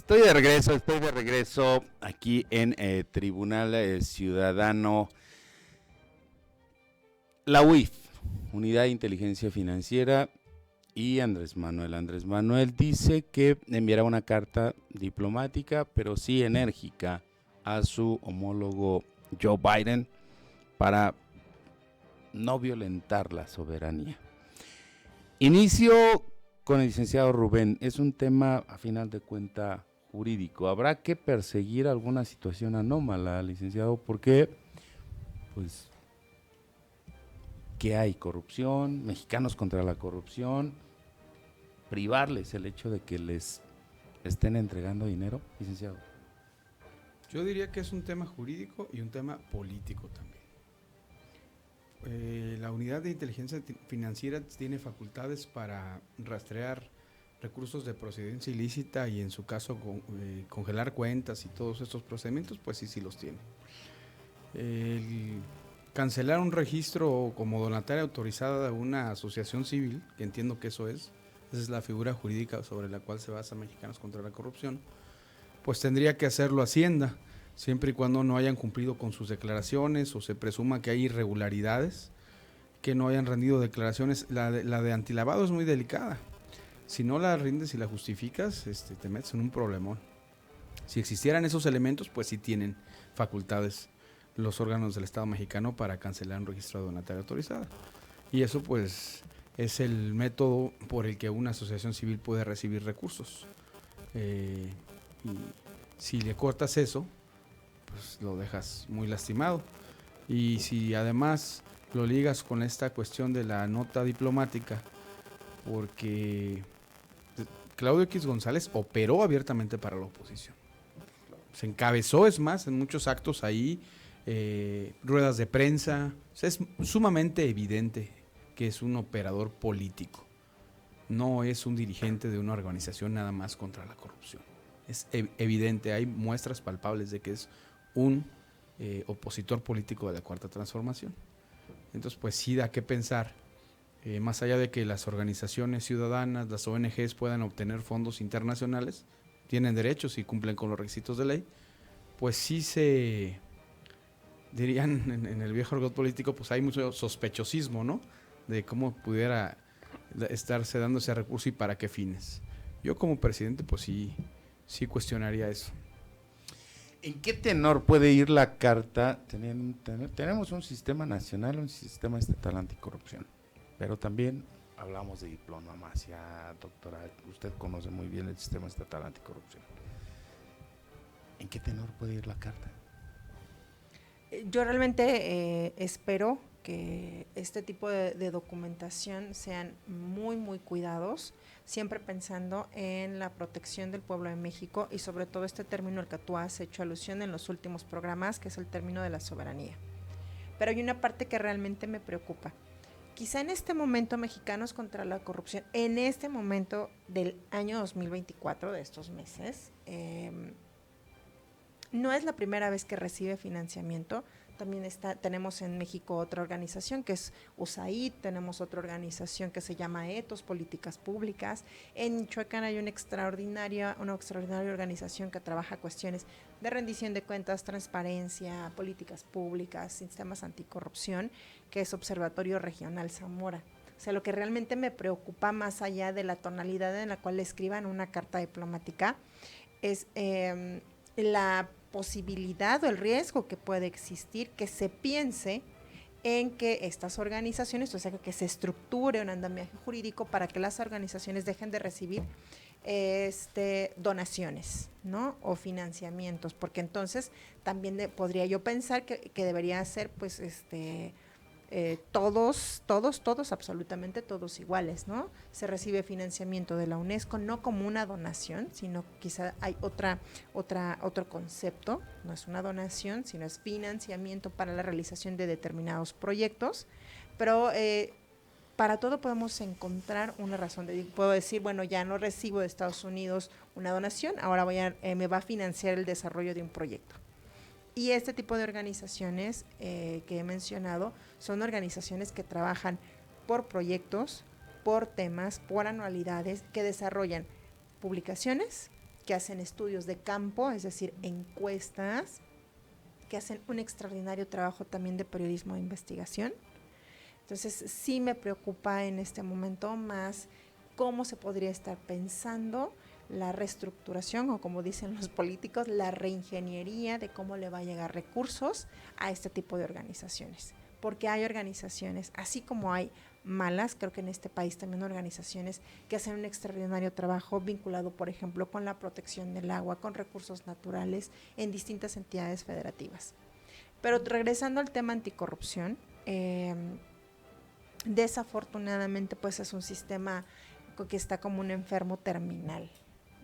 Estoy de regreso aquí en Tribunal Ciudadano. La UIF, Unidad de Inteligencia Financiera, y Andrés Manuel. Andrés Manuel dice que enviará una carta diplomática, pero sí enérgica, a su homólogo Joe Biden para no violentar la soberanía. Inicio con el licenciado Rubén. Es un tema, a final de cuentas, jurídico. Habrá que perseguir alguna situación anómala, licenciado, porque, pues, ¿qué hay? Corrupción, mexicanos contra la corrupción, privarles el hecho de que les estén entregando dinero, licenciado. Yo diría que es un tema jurídico y un tema político también. La unidad de inteligencia financiera tiene facultades para rastrear recursos de procedencia ilícita y en su caso congelar cuentas y todos estos procedimientos, pues sí los tiene. El cancelar un registro como donataria autorizada de una asociación civil, que entiendo que esa es la figura jurídica sobre la cual se basa Mexicanos contra la Corrupción, pues tendría que hacerlo Hacienda, siempre y cuando no hayan cumplido con sus declaraciones o se presuma que hay irregularidades, que no hayan rendido declaraciones. La de antilavado es muy delicada. Si no la rindes y la justificas, te metes en un problemón. Si existieran esos elementos, pues sí tienen facultades los órganos del Estado mexicano para cancelar un registro de donataria autorizada. Y eso pues es el método por el que una asociación civil puede recibir recursos. Y si le cortas eso, pues lo dejas muy lastimado. Y si además lo ligas con esta cuestión de la nota diplomática, porque Claudio X González operó abiertamente para la oposición. Se encabezó, es más, en muchos actos ahí, ruedas de prensa. O sea, es sumamente evidente que es un operador político. No es un dirigente de una organización nada más contra la corrupción. Es evidente, hay muestras palpables de que es un opositor político de la Cuarta Transformación. Entonces, pues sí da que pensar, más allá de que las organizaciones ciudadanas, las ONGs puedan obtener fondos internacionales, tienen derechos y cumplen con los requisitos de ley, pues sí se dirían en el viejo argot político, pues hay mucho sospechosismo, ¿no? De cómo pudiera estarse dando ese recurso y para qué fines. Yo como presidente, pues sí cuestionaría eso. ¿En qué tenor puede ir la carta? Tenemos un sistema nacional, un sistema estatal anticorrupción, pero también hablamos de diplomacia, doctora. Usted conoce muy bien el sistema estatal anticorrupción. ¿En qué tenor puede ir la carta? Yo realmente espero que este tipo de documentación sean muy cuidados, siempre pensando en la protección del pueblo de México y sobre todo este término al que tú has hecho alusión en los últimos programas, que es el término de la soberanía. Pero hay una parte que realmente me preocupa. Quizá en este momento, Mexicanos contra la Corrupción, en este momento del año 2024, de estos meses, no es la primera vez que recibe financiamiento. También tenemos en México otra organización que es USAID, tenemos otra organización que se llama Etos, Políticas Públicas. En Michoacán hay una extraordinaria organización que trabaja cuestiones de rendición de cuentas, transparencia, políticas públicas, sistemas anticorrupción, que es Observatorio Regional Zamora. O sea, lo que realmente me preocupa, más allá de la tonalidad en la cual le escriban una carta diplomática, es la posibilidad o el riesgo que puede existir que se piense en que estas organizaciones, o sea, que se estructure un andamiaje jurídico para que las organizaciones dejen de recibir donaciones, ¿no? O financiamientos, porque entonces también podría yo pensar que debería ser, pues, todos, absolutamente todos iguales, ¿no? Se recibe financiamiento de la UNESCO no como una donación, sino quizá hay otro concepto, no es una donación, sino es financiamiento para la realización de determinados proyectos, pero para todo podemos encontrar una razón. Puedo decir, bueno, ya no recibo de Estados Unidos una donación, ahora me va a financiar el desarrollo de un proyecto. Y este tipo de organizaciones que he mencionado son organizaciones que trabajan por proyectos, por temas, por anualidades, que desarrollan publicaciones que hacen estudios de campo, es decir, encuestas, que hacen un extraordinario trabajo también de periodismo de investigación. Entonces sí me preocupa en este momento más cómo se podría estar pensando la reestructuración, o como dicen los políticos, la reingeniería de cómo le va a llegar recursos a este tipo de organizaciones. Porque hay organizaciones, así como hay malas, creo que en este país también hay organizaciones que hacen un extraordinario trabajo vinculado, por ejemplo, con la protección del agua, con recursos naturales en distintas entidades federativas. Pero regresando al tema anticorrupción, desafortunadamente pues es un sistema que está como un enfermo terminal,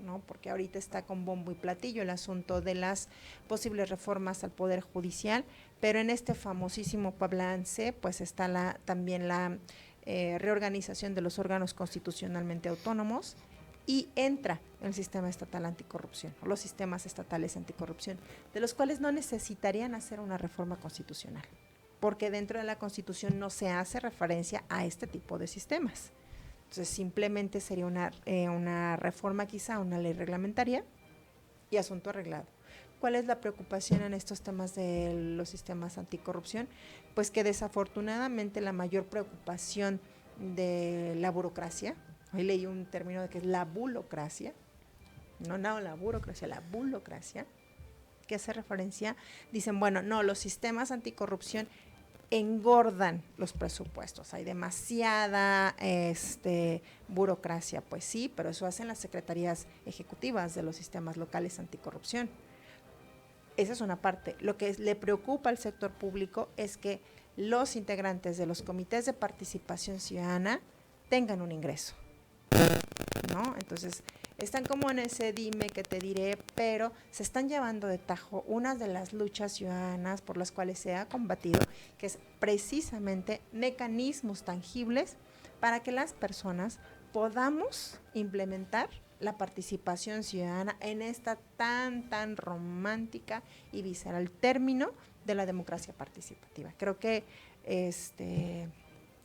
¿no? Porque ahorita está con bombo y platillo el asunto de las posibles reformas al Poder Judicial, pero en este famosísimo balance pues está también la reorganización de los órganos constitucionalmente autónomos, y entra el sistema estatal anticorrupción, o los sistemas estatales anticorrupción, de los cuales no necesitarían hacer una reforma constitucional, porque dentro de la Constitución no se hace referencia a este tipo de sistemas. Entonces simplemente sería una reforma quizá, una ley reglamentaria y asunto arreglado. ¿Cuál es la preocupación en estos temas de los sistemas anticorrupción? Pues que desafortunadamente la mayor preocupación de la burocracia, hoy leí un término de que es la bulocracia, no la burocracia, la bulocracia, que hace referencia, dicen, bueno, no, los sistemas anticorrupción engordan los presupuestos, hay demasiada burocracia, pues sí, pero eso hacen las secretarías ejecutivas de los sistemas locales anticorrupción. Esa es una parte. Lo que le preocupa al sector público es que los integrantes de los comités de participación ciudadana tengan un ingreso, ¿no? Entonces, están como en ese dime que te diré, pero se están llevando de tajo unas de las luchas ciudadanas por las cuales se ha combatido, que es precisamente mecanismos tangibles para que las personas podamos implementar la participación ciudadana en esta tan romántica y visceral término de la democracia participativa. Creo que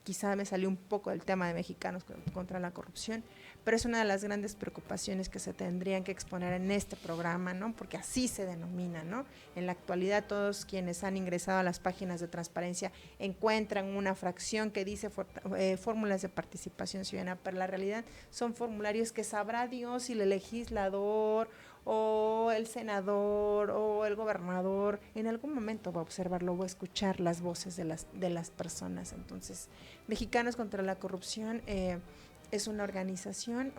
quizá me salió un poco del tema de Mexicanos contra la Corrupción, pero es una de las grandes preocupaciones que se tendrían que exponer en este programa, ¿no? Porque así se denomina, ¿no? En la actualidad todos quienes han ingresado a las páginas de transparencia encuentran una fracción que dice fórmulas de participación ciudadana, pero la realidad son formularios que sabrá Dios si el legislador o el senador o el gobernador en algún momento va a observarlo, va a escuchar las voces de las personas. Entonces, Mexicanos contra la Corrupción es una organización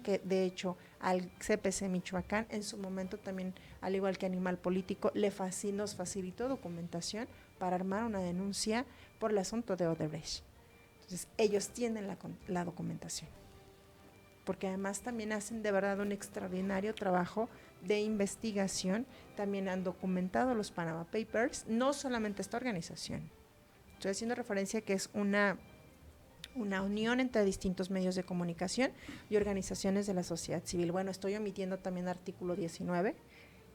que de hecho al CPC Michoacán en su momento también, al igual que Animal Político, nos facilitó documentación para armar una denuncia por el asunto de Odebrecht. Entonces, ellos tienen la documentación, porque además también hacen de verdad un extraordinario trabajo de investigación, también han documentado los Panama Papers, no solamente esta organización, estoy haciendo referencia que es una unión entre distintos medios de comunicación y organizaciones de la sociedad civil. Bueno, estoy omitiendo también Artículo 19,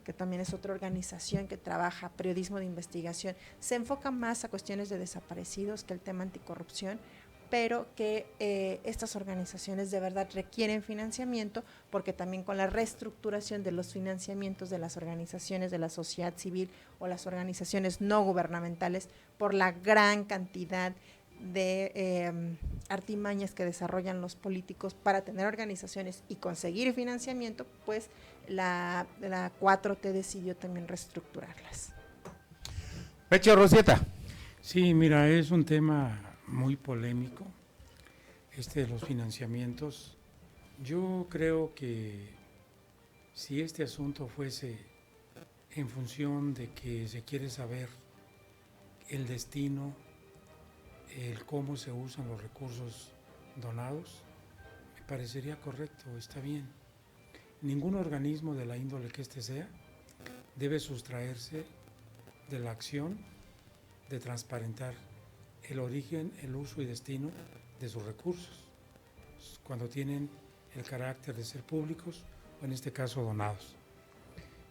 que también es otra organización que trabaja periodismo de investigación, se enfoca más a cuestiones de desaparecidos que el tema anticorrupción, pero que estas organizaciones de verdad requieren financiamiento, porque también con la reestructuración de los financiamientos de las organizaciones de la sociedad civil o las organizaciones no gubernamentales, por la gran cantidad de artimañas que desarrollan los políticos para tener organizaciones y conseguir financiamiento, pues la 4T decidió también reestructurarlas. Pecho Rosieta. Sí, mira, es un tema muy polémico, de los financiamientos. Yo creo que si este asunto fuese en función de que se quiere saber el destino, el cómo se usan los recursos donados, me parecería correcto, está bien. Ningún organismo de la índole que sea debe sustraerse de la acción de transparentar el origen, el uso y destino de sus recursos, cuando tienen el carácter de ser públicos o en este caso donados.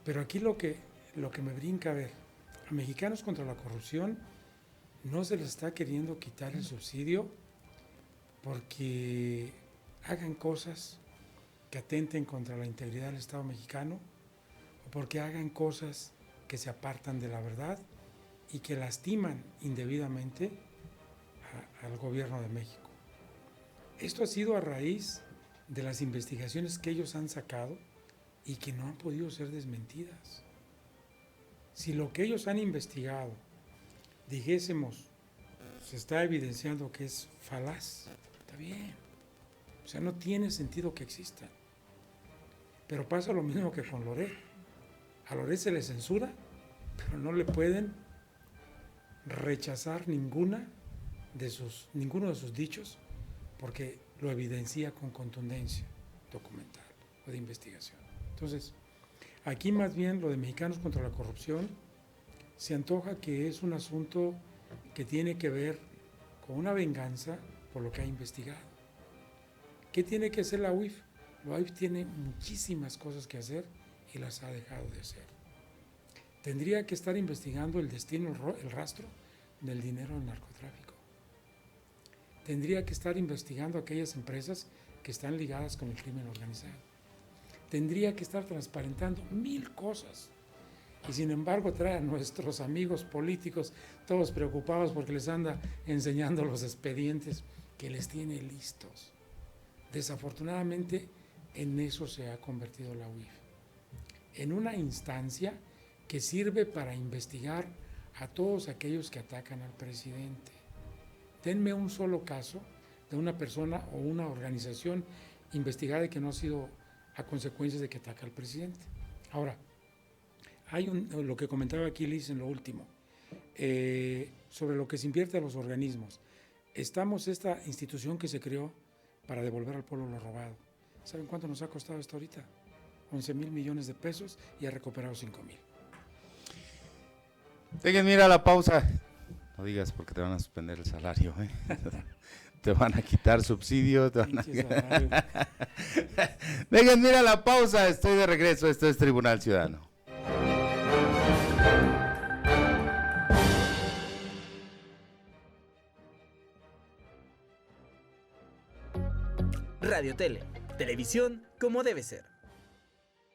Pero aquí lo que me brinca, a ver, a Mexicanos contra la Corrupción no se les está queriendo quitar el subsidio porque hagan cosas que atenten contra la integridad del Estado mexicano o porque hagan cosas que se apartan de la verdad y que lastiman indebidamente al gobierno de México. Esto ha sido a raíz de las investigaciones que ellos han sacado y que no han podido ser desmentidas. Si lo que ellos han investigado, dijésemos, se está evidenciando que es falaz, está bien. O sea, no tiene sentido que existan. Pero pasa lo mismo que con Loret. A Loret se le censura, pero no le pueden rechazar ninguno de sus dichos porque lo evidencia con contundencia documental o de investigación. Entonces, aquí más bien lo de Mexicanos contra la Corrupción se antoja que es un asunto que tiene que ver con una venganza por lo que ha investigado. ¿Qué tiene que hacer la UIF? La UIF tiene muchísimas cosas que hacer y las ha dejado de hacer. Tendría que estar investigando el destino, el rastro del dinero del narcotráfico. Tendría que estar investigando aquellas empresas que están ligadas con el crimen organizado. Tendría que estar transparentando 1000 cosas. Y sin embargo trae a nuestros amigos políticos todos preocupados porque les anda enseñando los expedientes que les tiene listos. Desafortunadamente, en eso se ha convertido la UIF, en una instancia que sirve para investigar a todos aquellos que atacan al presidente. Denme un solo caso de una persona o una organización investigada y que no ha sido a consecuencias de que ataca al presidente. Ahora, hay lo que comentaba aquí Liz en lo último, sobre lo que se invierte a los organismos. Estamos esta institución que se creó para devolver al pueblo lo robado. ¿Saben cuánto nos ha costado hasta ahorita? 11,000 millones de pesos y ha recuperado 5,000. Déjenme ir a la pausa. No digas porque te van a suspender el salario, ¿eh? Te van a quitar subsidio. Déjenme ir a la pausa. Estoy de regreso. Esto es Tribunal Ciudadano. Radio Tele, televisión como debe ser.